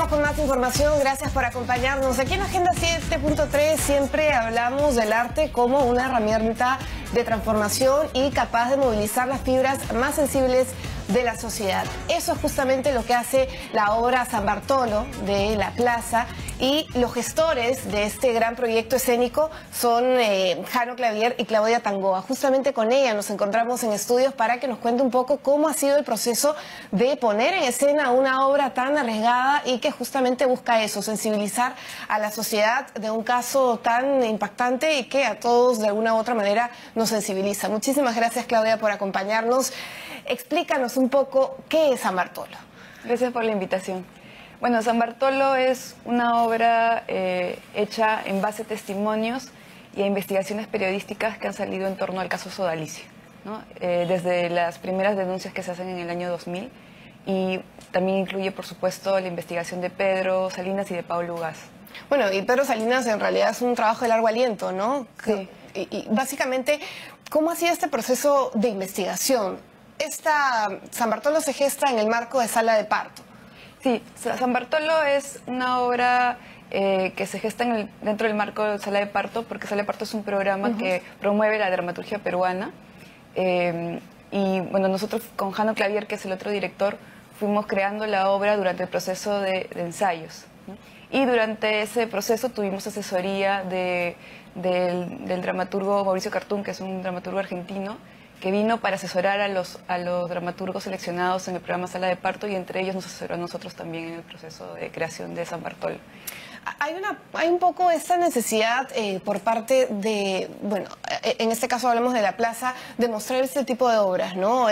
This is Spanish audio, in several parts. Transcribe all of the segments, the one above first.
Con más información, gracias por acompañarnos. Aquí en Agenda 7.3 siempre hablamos del arte como una herramienta de transformación y capaz de movilizar las fibras más sensibles de la sociedad. Eso es justamente lo que hace la obra San Bartolo de la Plaza, y los gestores de este gran proyecto escénico son Jano Clavier y Claudia Tangoa. Justamente con ella nos encontramos en estudios para que nos cuente un poco cómo ha sido el proceso de poner en escena una obra tan arriesgada y que justamente busca eso, sensibilizar a la sociedad de un caso tan impactante y que a todos de alguna u otra manera nos sensibiliza. Muchísimas gracias, Claudia, por acompañarnos. Explícanos un poco qué es San Bartolo. Gracias por la invitación. Bueno, San Bartolo es una obra hecha en base a testimonios y a investigaciones periodísticas que han salido en torno al caso Sodalicio, ¿no? Desde las primeras denuncias que se hacen en el año 2000, y también incluye, por supuesto, la investigación de Pedro Salinas y de Pablo Ugaz. Bueno, y Pedro Salinas en realidad es un trabajo de largo aliento, ¿no? Sí. Y básicamente, ¿cómo ha sido este proceso de investigación? San Bartolo se gesta en el marco de Sala de Parto. Sí, San Bartolo es una obra que se gesta dentro del marco de Sala de Parto, porque Sala de Parto es un programa que promueve la dramaturgia peruana. Y bueno, nosotros con Jano Clavier, que es el otro director, fuimos creando la obra durante el proceso de ensayos, ¿no? Y durante ese proceso tuvimos asesoría del dramaturgo Mauricio Cartún, que es un dramaturgo argentino, que vino para asesorar a los dramaturgos seleccionados en el programa Sala de Parto, y entre ellos nos asesoró a nosotros también en el proceso de creación de San Bartolo. Hay un poco esta necesidad por parte de, bueno, en este caso hablamos de la Plaza, de mostrar este tipo de obras, ¿no?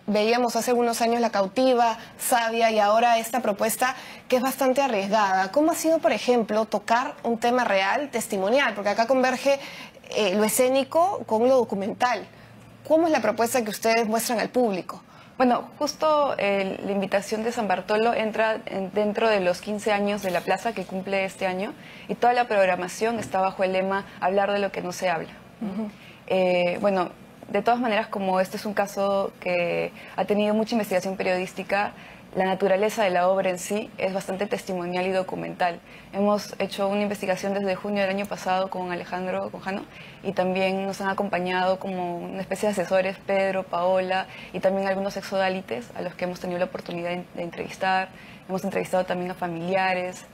Veíamos hace algunos años La Cautiva, Sabia, y ahora esta propuesta que es bastante arriesgada. ¿Cómo ha sido, por ejemplo, tocar un tema real, testimonial? Porque acá converge lo escénico con lo documental. ¿Cómo es la propuesta que ustedes muestran al público? Bueno, justo la invitación de San Bartolo entra dentro de los 15 años de la Plaza, que cumple este año, y toda la programación está bajo el lema hablar de lo que no se habla. Bueno, de todas maneras, como este es un caso que ha tenido mucha investigación periodística, la naturaleza de la obra en sí es bastante testimonial y documental. Hemos hecho una investigación desde junio del año pasado con Alejandro, con Jano, y también nos han acompañado como una especie de asesores Pedro, Paola, y también algunos exodalites a los que hemos tenido la oportunidad de entrevistar. Hemos entrevistado también a familiares,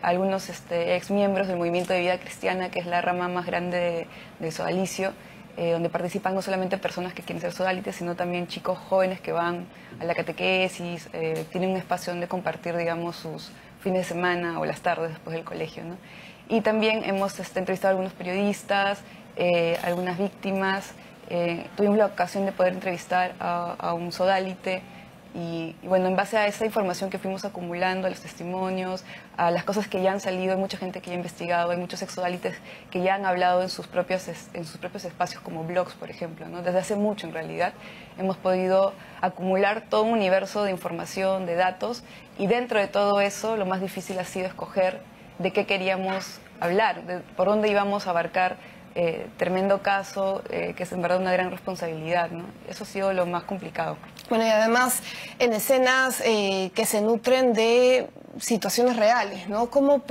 algunos ex miembros del Movimiento de Vida Cristiana, que es la rama más grande de Sodalicio, donde participan no solamente personas que quieren ser sodalites, sino también chicos jóvenes que van a la catequesis, tienen un espacio donde compartir, digamos, sus fines de semana o las tardes después del colegio, ¿no? Y también hemos entrevistado a algunos periodistas, algunas víctimas. Tuvimos la ocasión de poder entrevistar a un sodalite. Y bueno, en base a esa información que fuimos acumulando, a los testimonios, a las cosas que ya han salido, hay mucha gente que ya ha investigado, hay muchos exodalites que ya han hablado en sus propios espacios como blogs, por ejemplo, ¿no? Desde hace mucho, en realidad, hemos podido acumular todo un universo de información, de datos, y dentro de todo eso lo más difícil ha sido escoger de qué queríamos hablar, por dónde íbamos a abarcar tremendo caso, que es en verdad una gran responsabilidad, ¿no? Eso ha sido lo más complicado. Bueno, y además en escenas que se nutren de situaciones reales, ¿no? ¿Cómo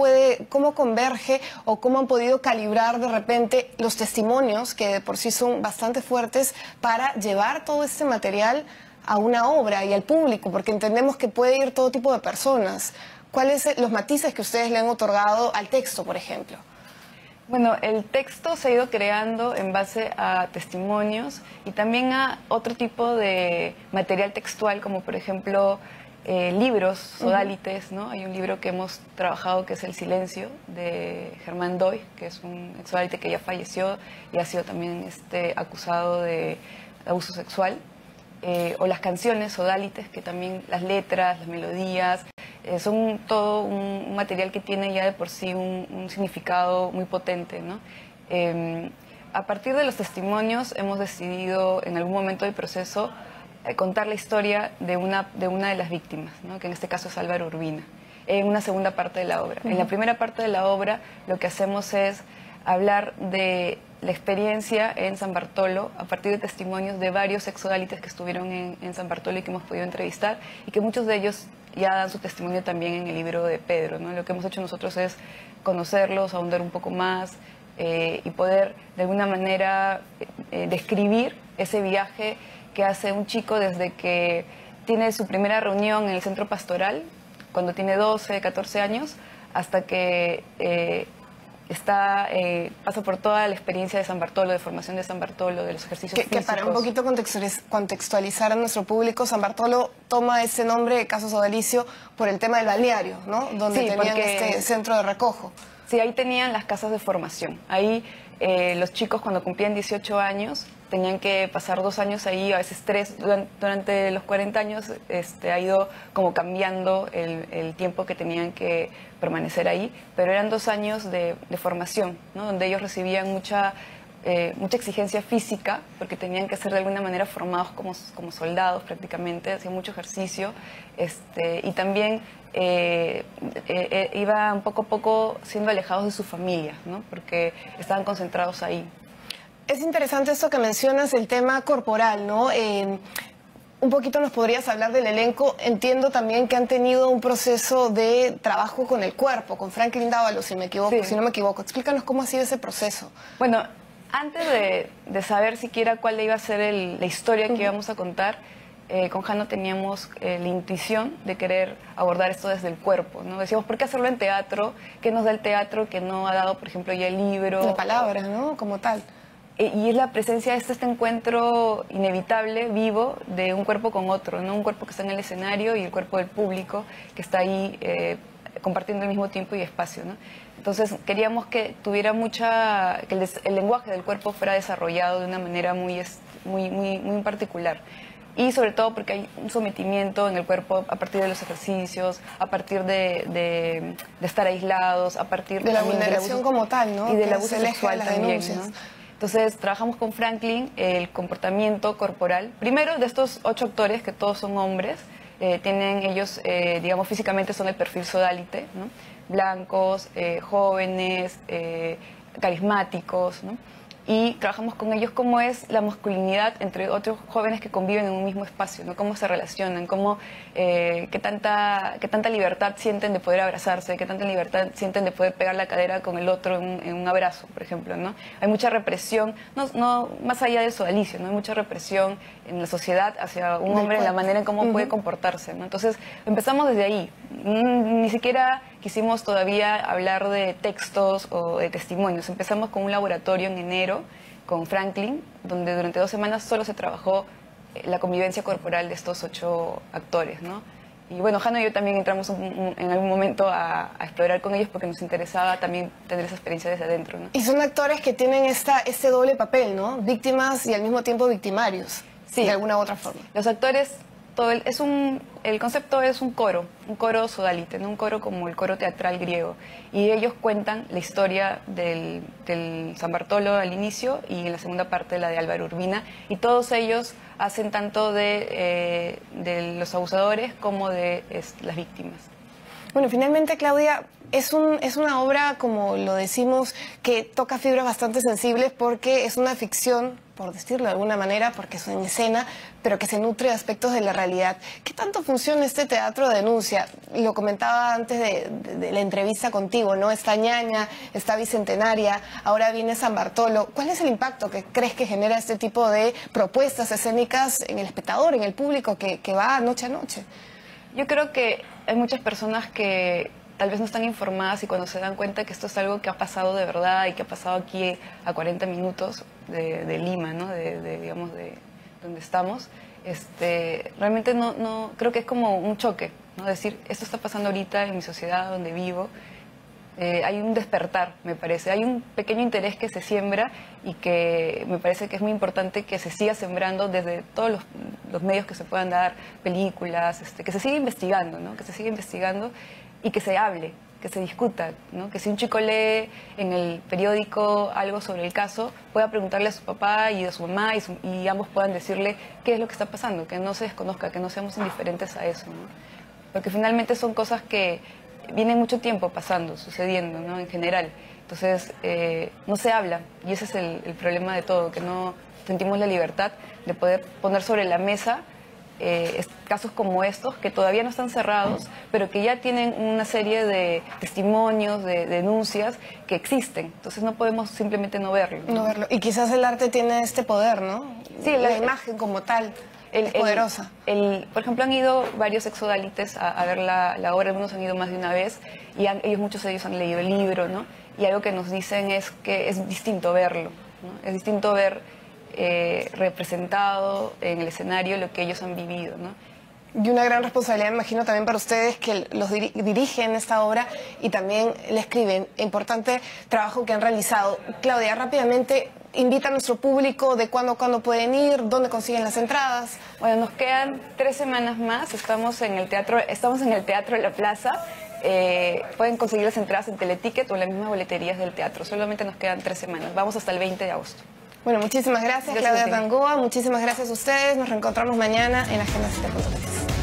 converge o cómo han podido calibrar de repente los testimonios, que de por sí son bastante fuertes, para llevar todo este material a una obra y al público? Porque entendemos que puede ir todo tipo de personas. ¿Cuáles son los matices que ustedes le han otorgado al texto, por ejemplo? Bueno, el texto se ha ido creando en base a testimonios y también a otro tipo de material textual, como por ejemplo libros, sodalites, ¿no? Hay un libro que hemos trabajado que es El Silencio, de Germán Doy, que es un exodalite que ya falleció y ha sido también acusado de abuso sexual. O las canciones sodalites, que también las letras, las melodías, son todo un material que tiene ya de por sí un significado muy potente, ¿no? A partir de los testimonios hemos decidido en algún momento del proceso contar la historia de una de las víctimas, ¿no? Que en este caso es Álvaro Urbina, en una segunda parte de la obra. En la primera parte de la obra lo que hacemos es hablar de la experiencia en San Bartolo a partir de testimonios de varios exodálites que estuvieron en San Bartolo y que hemos podido entrevistar, y que muchos de ellos ya dan su testimonio también en el libro de Pedro, ¿no? Lo que hemos hecho nosotros es conocerlos, ahondar un poco más y poder de alguna manera describir ese viaje que hace un chico desde que tiene su primera reunión en el centro pastoral, cuando tiene 12, 14 años, hasta que pasa por toda la experiencia de San Bartolo, de formación de San Bartolo, de los ejercicios físicos. Que para un poquito contextualizar a nuestro público, San Bartolo toma ese nombre de Caso Sodalicio por el tema del balneario, ¿no? Donde tenían este centro de recojo. Sí, ahí tenían las casas de formación. Ahí los chicos cuando cumplían 18 años tenían que pasar 2 años ahí, a veces 3, durante los 40 años ha ido como cambiando el tiempo que tenían que permanecer ahí, pero eran 2 años de formación, ¿no? Donde ellos recibían mucha exigencia física, porque tenían que ser de alguna manera formados como soldados prácticamente, hacían mucho ejercicio, y también iban poco a poco siendo alejados de su familia, ¿no? Porque estaban concentrados ahí. Es interesante esto que mencionas, el tema corporal, ¿no? Un poquito nos podrías hablar del elenco. Entiendo también que han tenido un proceso de trabajo con el cuerpo, con Franklin Dávalos, si no me equivoco. Explícanos cómo ha sido ese proceso. Bueno, antes de saber siquiera cuál iba a ser la historia que íbamos a contar, con Jano teníamos la intuición de querer abordar esto desde el cuerpo, ¿no? Decíamos, ¿por qué hacerlo en teatro? ¿Qué nos da el teatro que no ha dado, por ejemplo, ya el libro? La palabra, ¿no? Como tal. Y es la presencia de este encuentro inevitable, vivo, de un cuerpo con otro, ¿no? Un cuerpo que está en el escenario y el cuerpo del público que está ahí compartiendo el mismo tiempo y espacio, ¿no? Entonces queríamos que tuviera que el lenguaje del cuerpo fuera desarrollado de una manera muy particular. Y sobre todo porque hay un sometimiento en el cuerpo a partir de los ejercicios, a partir de estar aislados, a partir de la vulneración como tal, ¿no? Y del abuso sexual también, ¿no? Entonces trabajamos con Franklin el comportamiento corporal. Primero, de estos 8 actores, que todos son hombres, tienen ellos, digamos, físicamente son el perfil sodálite, ¿no? Blancos, jóvenes, carismáticos, ¿no? Y trabajamos con ellos cómo es la masculinidad entre otros jóvenes que conviven en un mismo espacio, ¿no? Cómo se relacionan, qué tanta libertad sienten de poder abrazarse, qué tanta libertad sienten de poder pegar la cadera con el otro en un abrazo, por ejemplo, ¿no? Hay mucha represión, no más allá del sodalicio, ¿no? Hay mucha represión en la sociedad hacia un hombre en la manera en cómo puede comportarse, ¿no? Entonces empezamos desde ahí. Ni siquiera quisimos todavía hablar de textos o de testimonios. Empezamos con un laboratorio en enero con Franklin, donde durante 2 semanas solo se trabajó la convivencia corporal de estos 8 actores, ¿no? Y bueno, Jano y yo también entramos en algún momento a explorar con ellos porque nos interesaba también tener esa experiencia desde adentro, ¿no? Y son actores que tienen este doble papel, ¿no? Víctimas y al mismo tiempo victimarios, sí, de alguna u otra forma. Los actores, el concepto es un coro sodalite, ¿no? Un coro como el coro teatral griego. Y ellos cuentan la historia del San Bartolo al inicio y en la segunda parte la de Álvaro Urbina. Y todos ellos hacen tanto de los abusadores como de las víctimas. Bueno, finalmente, Claudia, es una obra, como lo decimos, que toca fibras bastante sensibles porque es una ficción, por decirlo de alguna manera, porque es en escena, pero que se nutre de aspectos de la realidad. ¿Qué tanto funciona este teatro de denuncia? Lo comentaba antes de la entrevista contigo, ¿no? Está Ñaña, está Bicentenaria, ahora viene San Bartolo. ¿Cuál es el impacto que crees que genera este tipo de propuestas escénicas en el espectador, en el público que va noche a noche? Yo creo que hay muchas personas que tal vez no están informadas y cuando se dan cuenta que esto es algo que ha pasado de verdad y que ha pasado aquí a 40 minutos de Lima, ¿no? Digamos, de donde estamos, realmente no creo que es como un choque, ¿no? Decir, esto está pasando ahorita en mi sociedad donde vivo. Hay un despertar, me parece. Hay un pequeño interés que se siembra y que me parece que es muy importante que se siga sembrando desde todos los medios que se puedan dar, películas, que se siga investigando, ¿no? Que se siga investigando y que se hable, que se discuta, ¿no? Que si un chico lee en el periódico algo sobre el caso, pueda preguntarle a su papá y a su mamá y ambos puedan decirle qué es lo que está pasando, que no se desconozca, que no seamos indiferentes a eso, ¿no? Porque finalmente son cosas que vienen mucho tiempo pasando, sucediendo, ¿no? En general. Entonces, no se habla, y ese es el problema de todo, que no sentimos la libertad de poder poner sobre la mesa casos como estos, que todavía no están cerrados, pero que ya tienen una serie de testimonios, de denuncias que existen. Entonces no podemos simplemente no verlo. No verlo. Y quizás el arte tiene este poder, ¿no? Sí, la imagen como tal es poderosa. Por ejemplo, han ido varios exodalites a ver la obra, algunos han ido más de una vez, y muchos de ellos han leído el libro, ¿no? Y algo que nos dicen es que es distinto verlo, ¿no? Es distinto ver representado en el escenario lo que ellos han vivido, ¿no? Y una gran responsabilidad, me imagino, también para ustedes que los dirigen esta obra y también le escriben. Importante trabajo que han realizado. Claudia, rápidamente, invita a nuestro público de cuándo pueden ir, dónde consiguen las entradas. Bueno, nos quedan 3 semanas más. Estamos en el Teatro de la Plaza. Pueden conseguir las entradas en Teleticket o en las mismas boleterías del teatro. Solamente nos quedan 3 semanas. Vamos hasta el 20 de agosto. Bueno, muchísimas gracias, Claudia Tangoa. Muchísimas gracias a ustedes. Nos reencontramos mañana en Agenda 7.3.